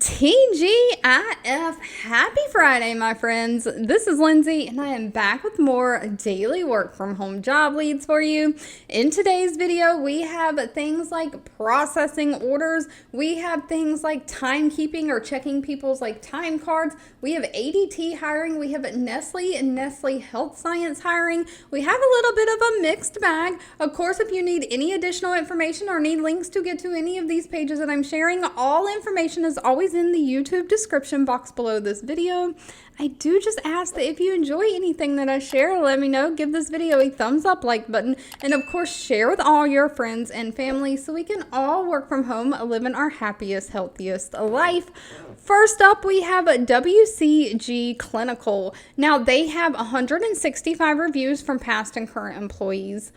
TGIF, happy Friday, my friends. This is Lindsay, and I am back with more daily work from home job leads for you. In today's video, we have things like processing orders. We have things like timekeeping or checking people's time cards. We have ADT hiring. We have Nestle and Nestle Health Science hiring. We have a little bit of a mixed bag. Of course, if you need any additional information or need links to get to any of these pages that I'm sharing, all information is always in the YouTube description box below this video. I do just ask that if you enjoy anything that I share, let me know. Give this video a thumbs up, like button, and of course share with all your friends and family so we can all work from home, living our happiest, healthiest life. First up, we have WCG Clinical. Now they have 165 reviews from past and current employees.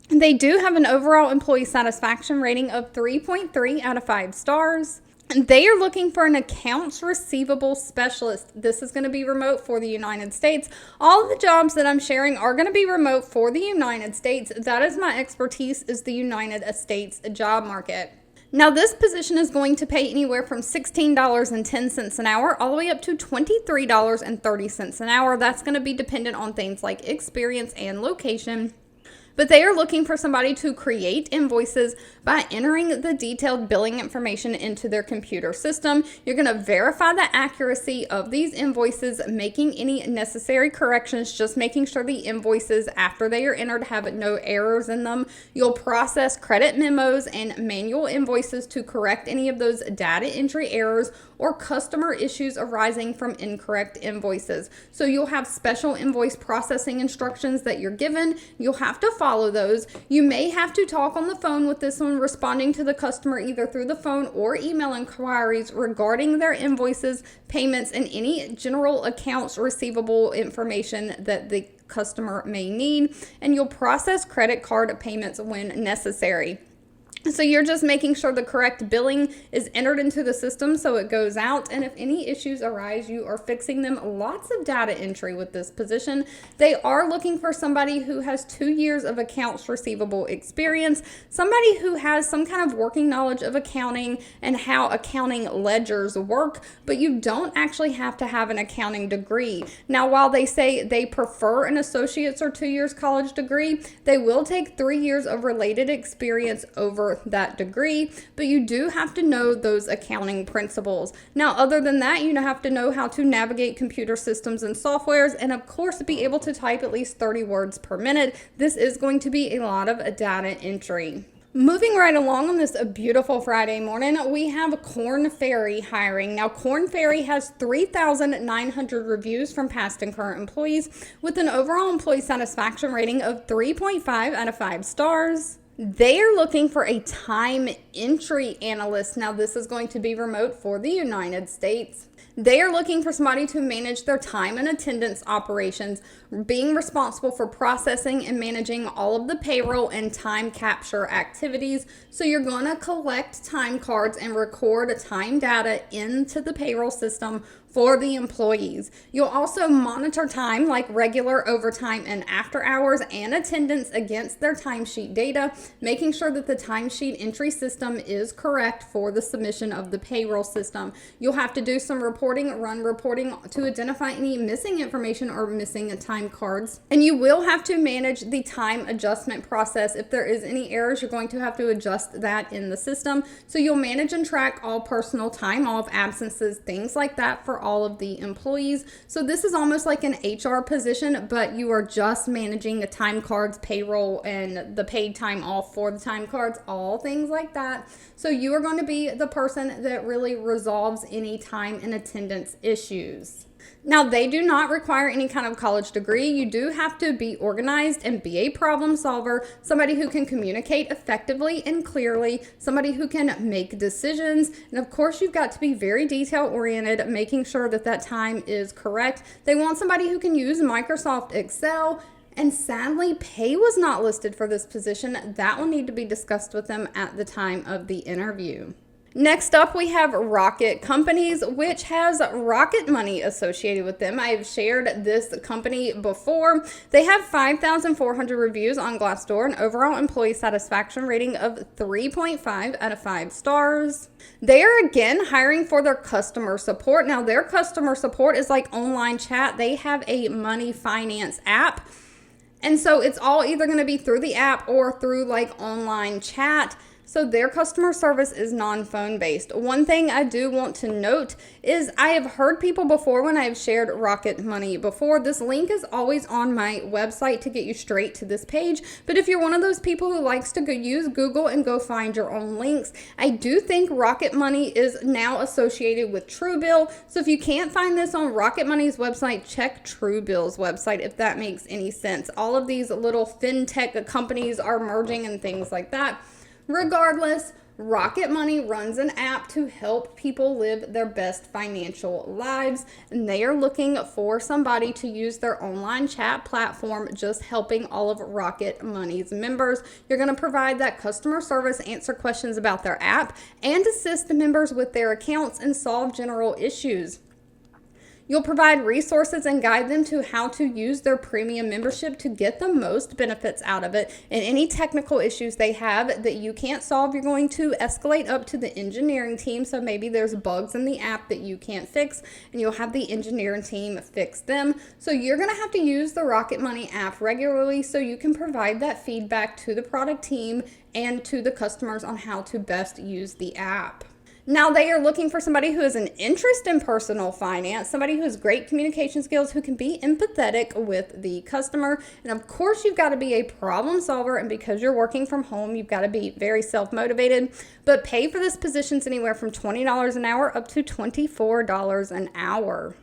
They do have an overall employee satisfaction rating of 3.3 out of 5 stars. They are looking for an accounts receivable specialist. This is going to be remote for the United States. All of the jobs that I'm sharing are going to be remote for the United States. That is my expertise, is the United States job market. Now, this position is going to pay anywhere from $16.10 an hour all the way up to $23.30 an hour. That's going to be dependent on things like experience and location. But they are looking for somebody to create invoices by entering the detailed billing information into their computer system. You're going to verify the accuracy of these invoices, making any necessary corrections, just making sure the invoices after they are entered have no errors in them. You'll process credit memos and manual invoices to correct any of those data entry errors or customer issues arising from incorrect invoices. So you'll have special invoice processing instructions that you're given. You'll have to follow those. You may have to talk on the phone with this one, responding to the customer either through the phone or email inquiries regarding their invoices, payments, and any general accounts receivable information that the customer may need. And you'll process credit card payments when necessary. So you're just making sure the correct billing is entered into the system so it goes out. And if any issues arise, you are fixing them. Lots of data entry with this position. They are looking for somebody who has 2 years of accounts receivable experience, somebody who has some kind of working knowledge of accounting and how accounting ledgers work, but you don't actually have to have an accounting degree. Now, while they say they prefer an associate's or 2 years college degree, they will take 3 years of related experience over that degree, but you do have to know those accounting principles. Now, other than that, you have to know how to navigate computer systems and softwares, and of course, be able to type at least 30 words per minute. This is going to be a lot of data entry. Moving right along on this beautiful Friday morning, we have Korn Ferry hiring. Now, Korn Ferry has 3,900 reviews from past and current employees with an overall employee satisfaction rating of 3.5 out of 5 stars. They are looking for a time entry analyst. Now, this is going to be remote for the United States. They are looking for somebody to manage their time and attendance operations, being responsible for processing and managing all of the payroll and time capture activities. So you're going to collect time cards and record time data into the payroll system for the employees. You'll also monitor time like regular overtime and after hours and attendance against their timesheet data, making sure that the timesheet entry system is correct for the submission of the payroll system. You'll have to do some run reporting to identify any missing information or missing time cards. And you will have to manage the time adjustment process. If there is any errors, you're going to have to adjust that in the system. So you'll manage and track all personal time off, absences, things like that for all of the employees. So this is almost like an HR position, but you are just managing the time cards, payroll, and the paid time off for the time cards, all things like that. So you are going to be the person that really resolves any time and attendance issues. Now, they do not require any kind of college degree. You do have to be organized and be a problem solver, somebody who can communicate effectively and clearly, somebody who can make decisions. And of course, you've got to be very detail oriented, making sure that that time is correct. They want somebody who can use Microsoft Excel. And sadly, pay was not listed for this position. That will need to be discussed with them at the time of the interview. Next up, we have Rocket Companies, which has Rocket Money associated with them. I've shared this company before. They have 5,400 reviews on Glassdoor, an overall employee satisfaction rating of 3.5 out of 5 stars. They are again hiring for their customer support. Now, their customer support is like online chat. They have a money finance app. And so it's all either going to be through the app or through like online chat. So their customer service is non-phone based. One thing I do want to note is I have heard people before when I've shared Rocket Money before. This link is always on my website to get you straight to this page. But if you're one of those people who likes to use Google and go find your own links, I do think Rocket Money is now associated with Truebill. So if you can't find this on Rocket Money's website, check Truebill's website if that makes any sense. All of these little fintech companies are merging and things like that. Regardless, Rocket Money runs an app to help people live their best financial lives, and they are looking for somebody to use their online chat platform, just helping all of Rocket Money's members. You're going to provide that customer service, answer questions about their app, and assist the members with their accounts and solve general issues. You'll provide resources and guide them to how to use their premium membership to get the most benefits out of it. And any technical issues they have that you can't solve, you're going to escalate up to the engineering team. So maybe there's bugs in the app that you can't fix, and you'll have the engineering team fix them. So you're going to have to use the Rocket Money app regularly so you can provide that feedback to the product team and to the customers on how to best use the app. Now, they are looking for somebody who has an interest in personal finance, somebody who has great communication skills, who can be empathetic with the customer. And of course, you've got to be a problem solver. And because you're working from home, you've got to be very self-motivated. But pay for this position's anywhere from $20 an hour up to $24 an hour.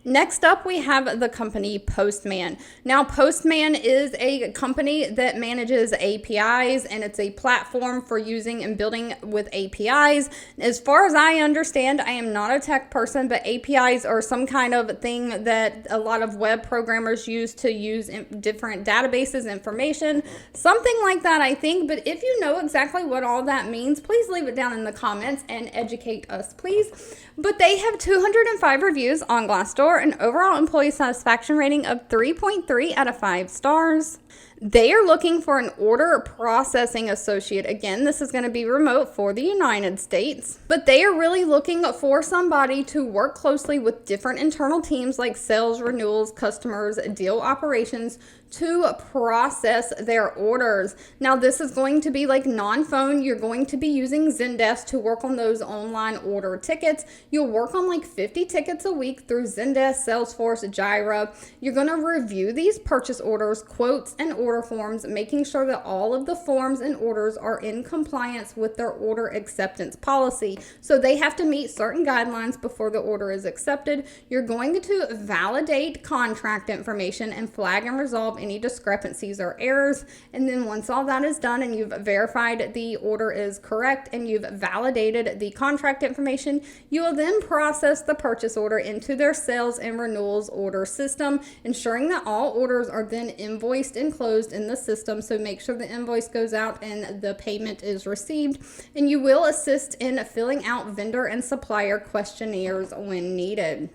Next up, we have the company Postman. Now, Postman is a company that manages APIs, and it's a platform for using and building with APIs. As far as I understand, I am not a tech person, but APIs are some kind of thing that a lot of web programmers use to use different databases, information, something like that, I think. But if you know exactly what all that means, please leave it down in the comments and educate us, please. But they have 205 reviews on Glassdoor, an overall employee satisfaction rating of 3.3 out of 5 stars. They are looking for an order processing associate. Again, this is going to be remote for the United States, but they are really looking for somebody to work closely with different internal teams like sales, renewals, customers, deal operations to process their orders. Now, this is going to be like non-phone. You're going to be using Zendesk to work on those online order tickets. You'll work on like 50 tickets a week through Zendesk, Salesforce, Jira. You're going to review these purchase orders, quotes, and order forms, making sure that all of the forms and orders are in compliance with their order acceptance policy. So they have to meet certain guidelines before the order is accepted. You're going to validate contract information and flag and resolve any discrepancies or errors. And then once all that is done and you've verified the order is correct and you've validated the contract information, you will then process the purchase order into their sales and renewals order system, ensuring that all orders are then invoiced and closed in the system. So make sure the invoice goes out and the payment is received. And you will assist in filling out vendor and supplier questionnaires when needed.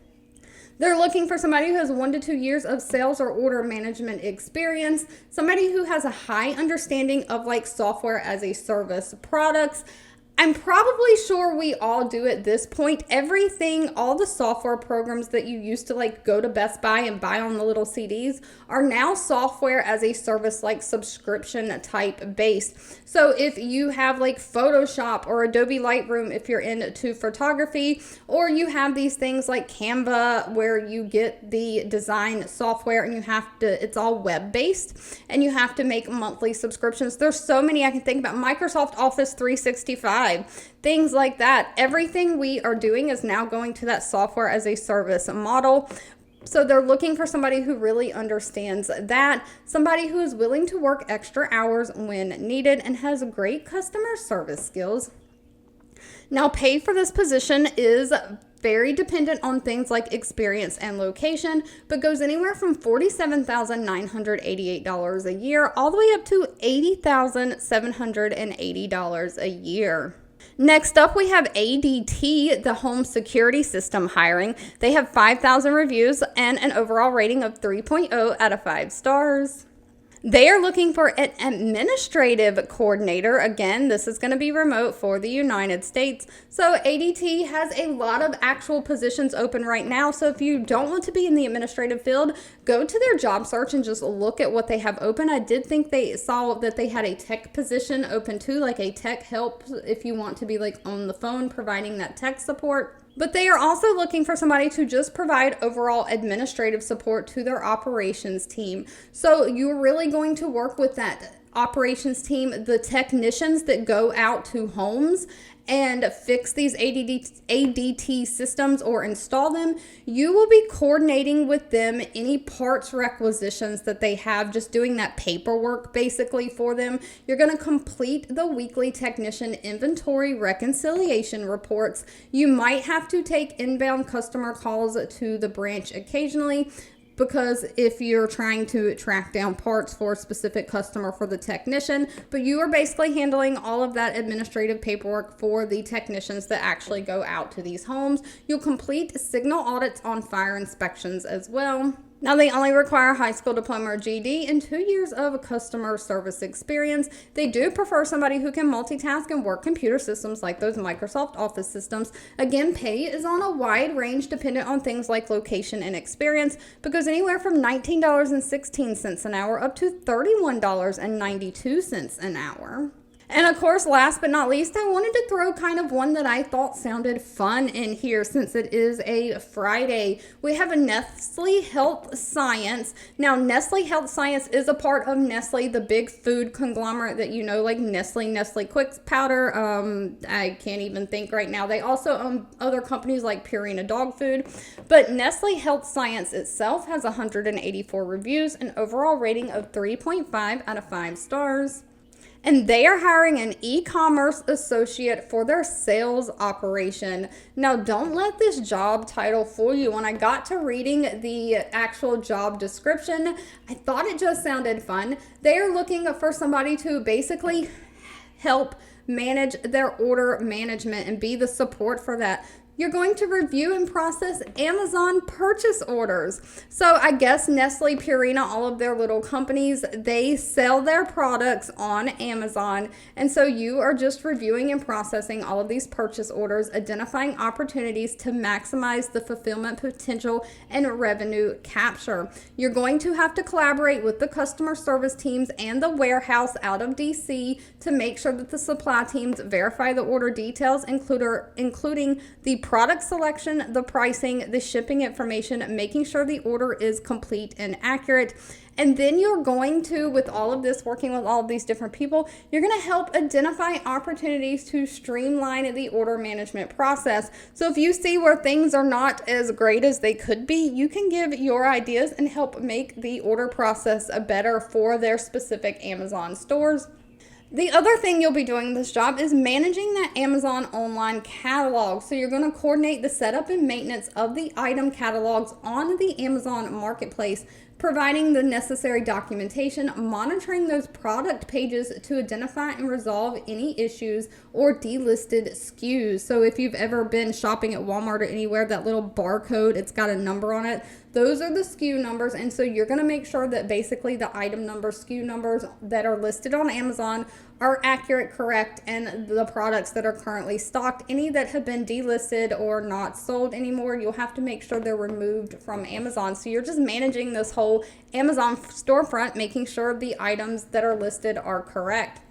They're looking for somebody who has 1 to 2 years of sales or order management experience, somebody who has a high understanding of like software as a service products. I'm probably sure we all do at this point. Everything, all the software programs that you used to like go to Best Buy and buy on the little CDs are now software as a service, like subscription type based. So if you have like Photoshop or Adobe Lightroom, if you're into photography, or you have these things like Canva where you get the design software and you have to, it's all web based and you have to make monthly subscriptions. There's so many I can think about. Microsoft Office 365. Things like that. Everything we are doing is now going to that software as a service model. So they're looking for somebody who really understands that, somebody who is willing to work extra hours when needed and has great customer service skills. Now, pay for this position is very dependent on things like experience and location, but goes anywhere from $47,988 a year all the way up to $80,780 a year. Next up, we have ADT, the home security system hiring. They have 5,000 reviews and an overall rating of 3.0 out of 5 stars. They are looking for an administrative coordinator. Again, this is going to be remote for the United States. So ADT has a lot of actual positions open right now. So if you don't want to be in the administrative field, go to their job search and just look at what they have open. I did think they saw that they had a tech position open too, like a tech help if you want to be like on the phone providing that tech support. But they are also looking for somebody to just provide overall administrative support to their operations team. So you're really going to work with that operations team, the technicians that go out to homes and fix these ADT systems or install them. You will be coordinating with them any parts requisitions that they have, just doing that paperwork basically for them. You're going to complete the weekly technician inventory reconciliation reports. You might have to take inbound customer calls to the branch occasionally, because if you're trying to track down parts for a specific customer for the technician, but you are basically handling all of that administrative paperwork for the technicians that actually go out to these homes. You'll complete signal audits on fire inspections as well. Now, they only require a high school diploma or GED and 2 years of customer service experience. They do prefer somebody who can multitask and work computer systems like those Microsoft Office systems. Again, pay is on a wide range dependent on things like location and experience, because anywhere from $19.16 an hour up to $31.92 an hour. And of course, last but not least, I wanted to throw kind of one that I thought sounded fun in here since it is a Friday. We have a Nestle Health Science. Now, Nestle Health Science is a part of Nestle, the big food conglomerate that you know, like Nestle Quik Powder. I can't even think right now. They also own other companies like Purina Dog Food. But Nestle Health Science itself has 184 reviews, an overall rating of 3.5 out of 5 stars. And they are hiring an e-commerce associate for their sales operation. Now, don't let this job title fool you. When I got to reading the actual job description, I thought it just sounded fun. They are looking for somebody to basically help manage their order management and be the support for that. You're going to review and process Amazon purchase orders. So I guess Nestle, Purina, all of their little companies, they sell their products on Amazon. And so you are just reviewing and processing all of these purchase orders, identifying opportunities to maximize the fulfillment potential and revenue capture. You're going to have to collaborate with the customer service teams and the warehouse out of DC to make sure that the supply teams verify the order details, including the product selection, the pricing, the shipping information, making sure the order is complete and accurate. And then you're going to, with all of this, working with all of these different people, you're going to help identify opportunities to streamline the order management process. So if you see where things are not as great as they could be, you can give your ideas and help make the order process better for their specific Amazon stores. The other thing you'll be doing in this job is managing that Amazon online catalog. So you're going to coordinate the setup and maintenance of the item catalogs on the Amazon marketplace, providing the necessary documentation, monitoring those product pages to identify and resolve any issues or delisted SKUs. So if you've ever been shopping at Walmart or anywhere, that little barcode, it's got a number on it. Those are the SKU numbers, and so you're going to make sure that basically the item numbers, SKU numbers that are listed on Amazon are accurate, correct, and the products that are currently stocked, any that have been delisted or not sold anymore, you'll have to make sure they're removed from Amazon. So you're just managing this whole Amazon storefront, making sure the items that are listed are correct.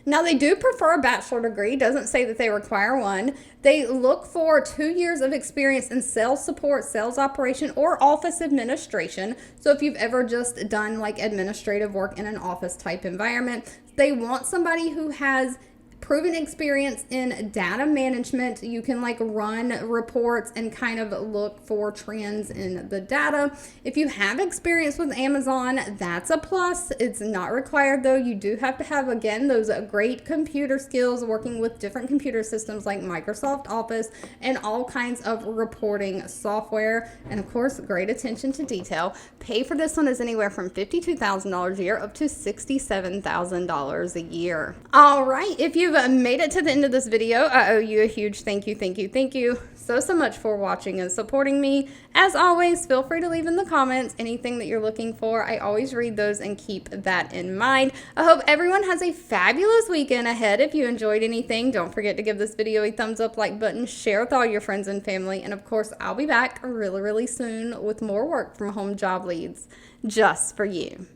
Now, they do prefer a bachelor degree. Doesn't say that they require one. They look for 2 years of experience in sales support, sales operation, or office administration. So if you've ever just done like administrative work in an office type environment, they want somebody who has proven experience in data management. You can like run reports and kind of look for trends in the data. If you have experience with Amazon, that's a plus. It's not required though. You do have to have, again, those great computer skills working with different computer systems like Microsoft Office and all kinds of reporting software. And of course, great attention to detail. Pay for this one is anywhere from $52,000 a year up to $67,000 a year. All right. If you've have made it to the end of this video, I owe you a huge thank you, thank you, thank you so much for watching and supporting me. As always, feel free to leave in the comments anything that you're looking for. I always read those and keep that in mind. I hope everyone has a fabulous weekend ahead. If you enjoyed anything, don't forget to give this video a thumbs up, like button, share with all your friends and family, and of course, I'll be back really soon with more work from Home Job Leads just for you.